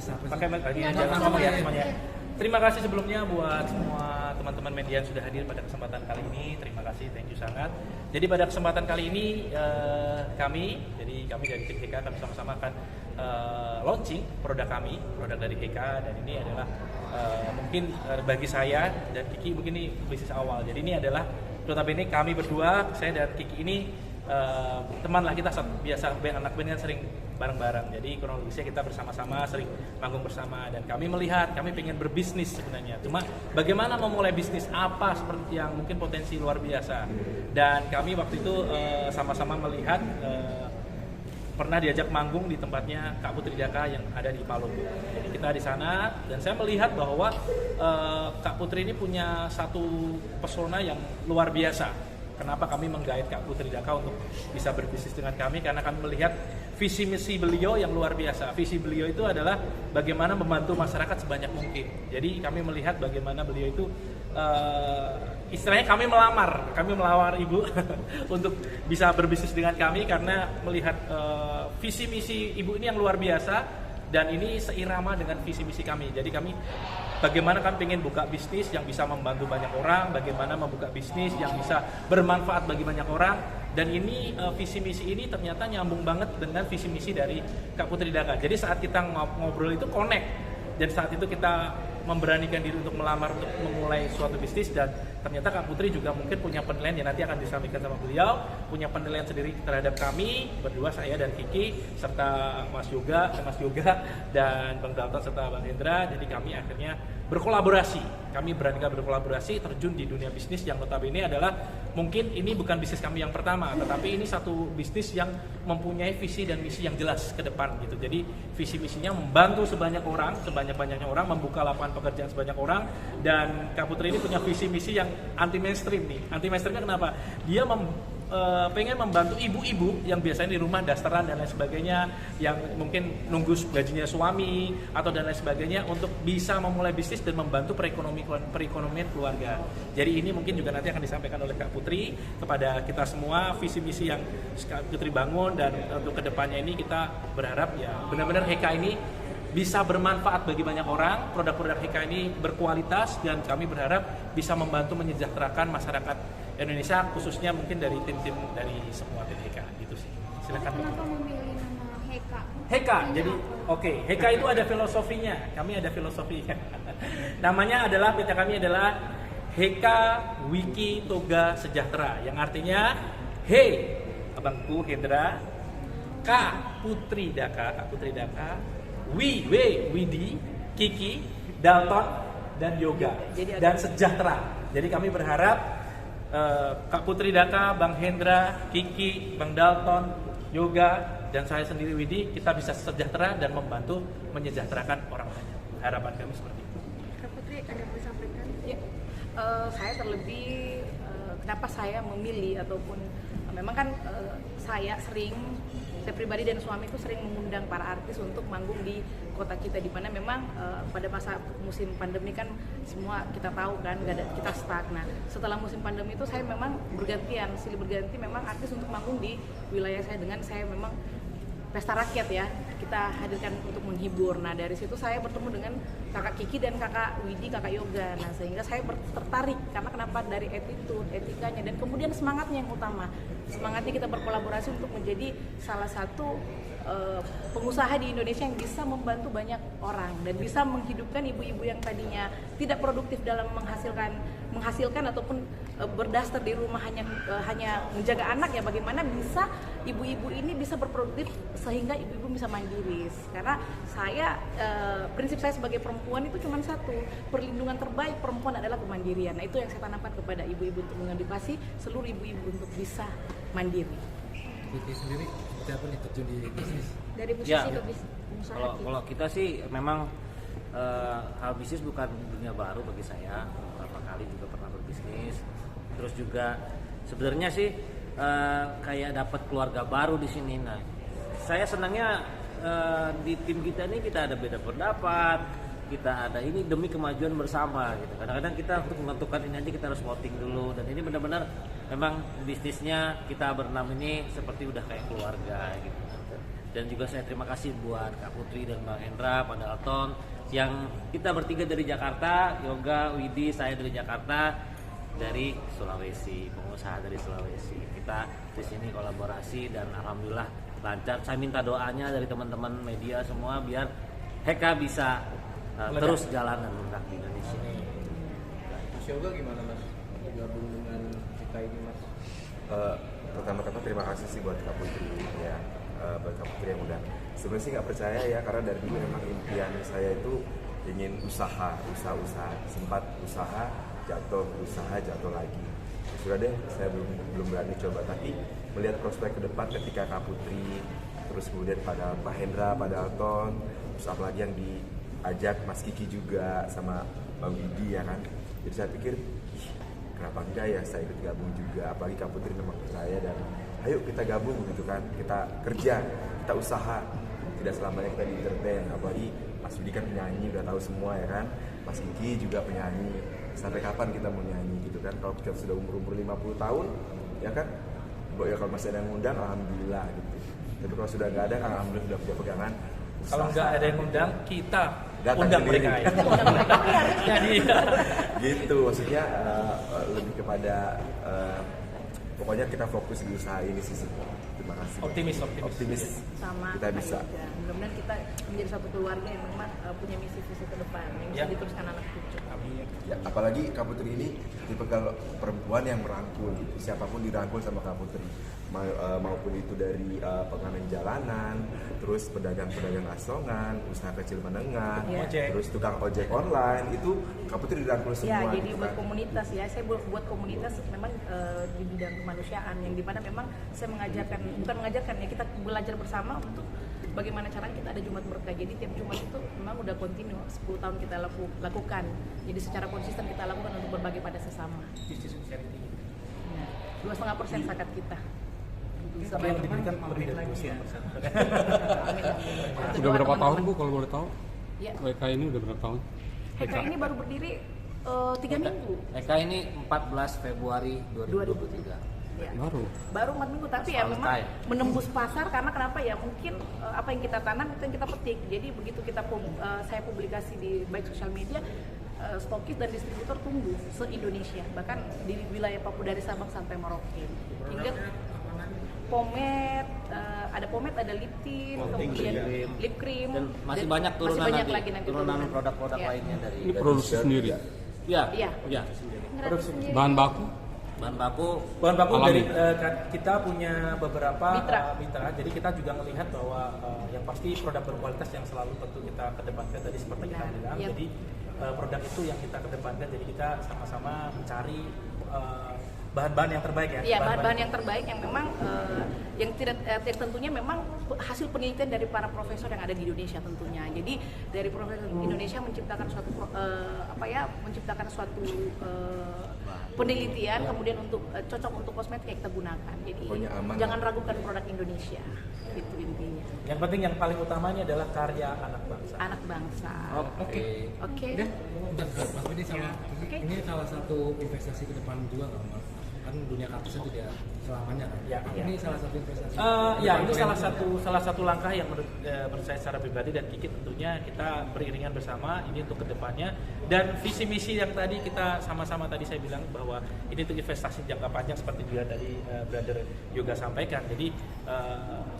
pakai mic lagi jangan ngomong ya semuanya. Terima kasih sebelumnya buat semua teman-teman media yang sudah hadir pada kesempatan kali ini. Terima kasih, thank you sangat. Jadi pada kesempatan kali ini kami dari tim HK kami sama-sama akan launching produk kami, produk dari HK, dan ini adalah mungkin bagi saya dan Kiki mungkin ini bisnis awal. Jadi ini adalah notabene kami berdua, saya dan Kiki ini teman lah, kita biasa anak band kan sering bareng-bareng, jadi kronologisnya kita bersama-sama sering manggung bersama, dan kami melihat kami pengen berbisnis sebenarnya, cuma bagaimana memulai bisnis apa seperti yang mungkin potensi luar biasa, dan kami waktu itu sama-sama melihat pernah diajak manggung di tempatnya Kak Putri Daka yang ada di Palu. Jadi kita di sana dan saya melihat bahwa Kak Putri ini punya satu pesona yang luar biasa. Kenapa kami menggait Kak Putri Daka untuk bisa berbisnis dengan kami? Karena kami melihat visi misi beliau yang luar biasa. Visi beliau itu adalah bagaimana membantu masyarakat sebanyak mungkin. Jadi kami melihat bagaimana beliau itu istilahnya kami melamar ibu untuk bisa berbisnis dengan kami karena melihat visi misi ibu ini yang luar biasa dan ini seirama dengan visi misi kami. Jadi kami bagaimana kami ingin buka bisnis yang bisa membantu banyak orang, bagaimana membuka bisnis yang bisa bermanfaat bagi banyak orang, dan ini visi misi ini ternyata nyambung banget dengan visi misi dari Kak Putri Daka. Jadi saat kita ngobrol itu connect, dan saat itu kita memberanikan diri untuk melamar untuk memulai suatu bisnis, dan ternyata Kak Putri juga mungkin punya penilaian yang nanti akan disampaikan sama beliau, punya penilaian sendiri terhadap kami berdua, saya dan Kiki serta Mas Yoga dan Bang Dalton serta Bang Hendra. Jadi kami akhirnya berkolaborasi, kami beranikan berkolaborasi terjun di dunia bisnis yang notabene adalah mungkin ini bukan bisnis kami yang pertama, tetapi ini satu bisnis yang mempunyai visi dan misi yang jelas ke depan gitu. Jadi visi misinya membantu sebanyak-banyaknya orang, membuka lapangan pekerjaan sebanyak orang, dan Kak Putri ini punya visi misi yang anti mainstream nih. Anti mainstreamnya kenapa? Dia pengen membantu ibu-ibu yang biasanya di rumah dasteran dan lain sebagainya, yang mungkin nunggu gajinya suami atau dan lain sebagainya, untuk bisa memulai bisnis dan membantu perekonomian keluarga. Jadi ini mungkin juga nanti akan disampaikan oleh Kak Putri kepada kita semua, visi misi yang Kak Putri bangun, dan untuk kedepannya ini kita berharap ya benar-benar HK ini bisa bermanfaat bagi banyak orang, produk-produk HK ini berkualitas, dan kami berharap bisa membantu menyejahterakan masyarakat Indonesia, khususnya mungkin dari tim-tim dari semua tim HK gitu sih. Silakan. Kenapa memilih nama HK? HK, jadi oke, HK itu ada filosofinya. Kami ada filosofinya. Namanya adalah, PT kami adalah HK Wiki Toga Sejahtera, yang artinya Hey abangku Hendra, K Putri Daka, Widi, Kiki, Dalton, dan Yoga, dan sejahtera. Jadi kami berharap Kak Putri Daka, Bang Hendra, Kiki, Bang Dalton, Yoga, dan saya sendiri Widi, kita bisa sejahtera dan membantu menyejahterakan orang banyak. Harapan kami seperti itu. Kak Putri ada yang disampaikan? Ya, saya terlebih kenapa saya memilih ataupun memang kan saya pribadi dan suami itu sering mengundang para artis untuk manggung di kota kita, di mana memang pada masa musim pandemi kan semua kita tahu kan kita stuck. Nah, setelah musim pandemi itu saya memang silih berganti memang artis untuk manggung di wilayah saya, dengan saya memang pesta rakyat ya, kita hadirkan untuk menghibur. Nah, dari situ saya bertemu dengan kakak Kiki dan kakak Widi, kakak Yoga. Nah, sehingga saya tertarik, karena kenapa? Dari attitude, etikanya, dan kemudian semangatnya yang utama. Semangatnya kita berkolaborasi untuk menjadi salah satu pengusaha di Indonesia yang bisa membantu banyak orang dan bisa menghidupkan ibu-ibu yang tadinya tidak produktif dalam menghasilkan ataupun berdaster di rumah hanya menjaga anak, ya bagaimana bisa ibu-ibu ini bisa berproduktif sehingga ibu-ibu bisa mandiri. Karena saya prinsip saya sebagai perempuan itu cuma satu, perlindungan terbaik perempuan adalah kemandirian. Nah, itu yang saya tanamkan kepada ibu-ibu untuk mengedukasi seluruh ibu-ibu untuk bisa mandiri. Kiki sendiri seperti apa nih terjun di bisnis? Dari musisi Ya, ke bisnis. kalau kita sih memang hal bisnis bukan dunia baru bagi saya. Beberapa kali juga pernah berbisnis. Terus juga sebenarnya sih kayak dapat keluarga baru di sini. Nah, saya senangnya di tim kita ini kita ada beda pendapat, kita ada ini demi kemajuan bersama gitu. Kadang-kadang kita untuk menentukan ini aja kita harus voting dulu, dan ini benar-benar memang bisnisnya kita berenam ini seperti udah kayak keluarga gitu. Dan juga saya terima kasih buat Kak Putri dan Bang Hendra, Pak Dalton, yang kita bertiga dari Jakarta, Yoga, Widi, saya dari Jakarta, dari Sulawesi, pengusaha dari Sulawesi. Kita di sini kolaborasi dan alhamdulillah lancar. Saya minta doanya dari teman-teman media semua biar Heka bisa terus jalan dan bergerak di Indonesia. Mas Yoga gimana Mas? Gabung dengan kita ini Mas? Pertama-tama terima kasih sih buat Kak Putri ya, buat Kak Putri yang udah sebenarnya sih nggak percaya ya, karena dari dulu memang impian saya itu ingin usaha, sempat usaha jatuh lagi. Sudah deh, saya belum berani coba, tapi melihat prospek ke depan ketika Kak Putri, terus kemudian pada Pak Hendra, Pak Dalton, terus apalagi yang diajak Mas Kiki juga sama Bang Widi ya kan. Jadi saya pikir kenapa enggak ya saya ikut gabung juga, apalagi Kak Putri memang percaya dan ayo kita gabung gitu kan, kita kerja, kita usaha, tidak selamanya kita di entertain, apalagi Mas Widi kan penyanyi udah tahu semua ya kan, Mas Kiki juga penyanyi, sampai kapan kita mau nyanyi gitu kan, kalau kita sudah umur 50 tahun ya kan, ya kalau masih ada yang ngundang alhamdulillah gitu, tapi kalau sudah nggak ada kan alhamdulillah sudah punya pegangan usaha. Kalau nggak ada yang ngundang, kita Datang undang sendiri. mereka ya. Jadi Gitu maksudnya, lebih kepada pokoknya kita fokus di usaha ini sih. Terima kasih. Optimis. Sama Kita bisa. juga. Mudah-mudahan kita menjadi satu keluarga yang memang punya misi-visi ke depan yang bisa Ya. diteruskan anak cucu. Ya, apalagi Kak Putri ini tipe perempuan yang merangkul gitu. Siapapun dirangkul sama Kak Putri. Maupun itu dari pengamen jalanan, terus pedagang-pedagang asongan, usaha kecil menengah, Ojek. terus tukang ojek online, itu Kak Putri dirangkul Ya, semua jadi gitu buat kan. komunitas ya, saya buat komunitas memang di bidang kemanusiaan yang dimana memang saya bukan mengajarkan ya, kita belajar bersama untuk bagaimana caranya kita ada Jumat Berkah. Jadi tiap Jumat itu memang udah kontinu 10 tahun kita lakukan. Jadi secara konsisten kita lakukan untuk berbagi pada sesama. 2,5% zakat kita. Tapi yang diberikan lebih dari 2%. Udah berapa tahun Bu kalau boleh tahu? Ya. WK ini udah berapa tahun? Heka ini baru berdiri 3 minggu. Heka ini 14 Februari 2023. Ya. Baru 4 minggu, tapi ya memang Valentine. menembus pasar karena kenapa ya, mungkin apa yang kita tanam itu yang kita petik. Jadi begitu saya publikasi di baik sosial media, stokis dan distributor tumbuh se-Indonesia, bahkan di wilayah Papua dari Sabang sampai Merauke. Hingga ada pomade, ada lip tint, kemudian lip cream, Dan masih banyak turunan masih banyak nanti, lagi nanti turunan produk-produk Ya. lainnya dari Ini produksi sendiri. ya, Iya. ya. Ngerasa sendiri. Bahan baku Bahan baku Bahan baku Alami. dari kita punya beberapa Mitra. jadi kita juga melihat bahwa yang pasti produk berkualitas yang selalu tentu kita kedepankan tadi seperti kita Benar. bilang. Yep. Jadi produk itu yang kita kedepankan. Jadi kita sama-sama mencari bahan-bahan yang terbaik ya. Iya, bahan-bahan yang terbaik yang memang yang tidak tentunya memang hasil penelitian dari para profesor yang ada di Indonesia tentunya. Jadi dari profesor Indonesia menciptakan suatu penelitian kemudian untuk cocok untuk kosmetik yang kita gunakan. Jadi Pokoknya aman. jangan ragukan produk Indonesia. Itu intinya. Yang penting yang paling utamanya adalah karya anak bangsa. Anak bangsa. Oke. Oke. Mas Widi sama ini salah satu investasi ke depan juga nggak Mas? Kan dunia kartus itu tidak selamanya kan? Ya. Ini salah satu investasi. Ya ini salah satu langkah yang menurut saya secara pribadi dan Kiki tentunya kita beriringan bersama ini untuk kedepannya, dan visi misi yang tadi kita sama-sama tadi saya bilang bahwa ini untuk investasi jangka panjang seperti juga tadi Brother Yoga sampaikan. Jadi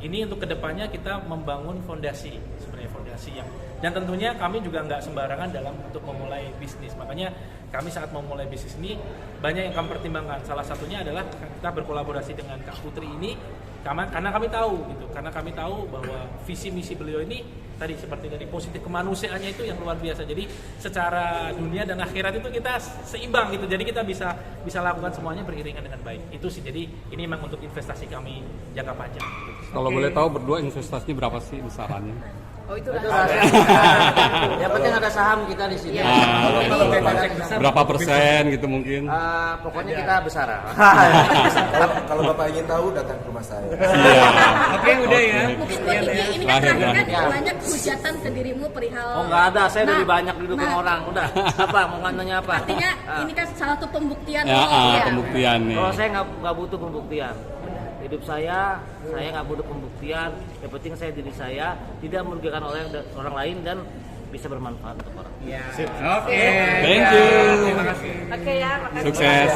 ini untuk kedepannya kita membangun fondasi, sebenarnya fondasi yang, dan tentunya kami juga nggak sembarangan dalam untuk memulai bisnis. Makanya kami saat memulai bisnis ini banyak yang kami pertimbangkan. Salah satunya adalah kita berkolaborasi dengan Kak Putri ini karena kami tahu gitu, karena kami tahu bahwa visi misi beliau ini tadi seperti dari positif kemanusiaannya itu yang luar biasa. Jadi secara dunia dan akhirat itu kita seimbang gitu. Jadi kita bisa lakukan semuanya beriringan dengan baik. Itu sih. Jadi ini memang untuk investasi kami jangka panjang. Gitu. Kalau boleh tahu berdua investasinya berapa sih besarannya? Oh itu Itu rahasia. rahasia. Yang penting ada saham kita di sini. Iya. Berapa persen gitu mungkin? Pokoknya kita besar. Kalau Bapak ingin tahu datang ke rumah saya. Oke, udah ya. Mungkin ini kan Terakhir, terakhir kan ya. banyak hujatan ke dirimu perihal. Oh nggak ada, saya dari Nah, banyak didukung orang. Udah, apa mau nanya apa? Artinya ini kan salah satu pembuktian. Ya, Iya. pembuktian nih. Kalau saya nggak butuh pembuktian. hidup saya nggak butuh pembuktian, yang penting saya diri saya tidak merugikan orang lain dan bisa bermanfaat untuk orang. Oke. Oke. Thank you. Terima kasih. Oke ya, makasih. Sukses.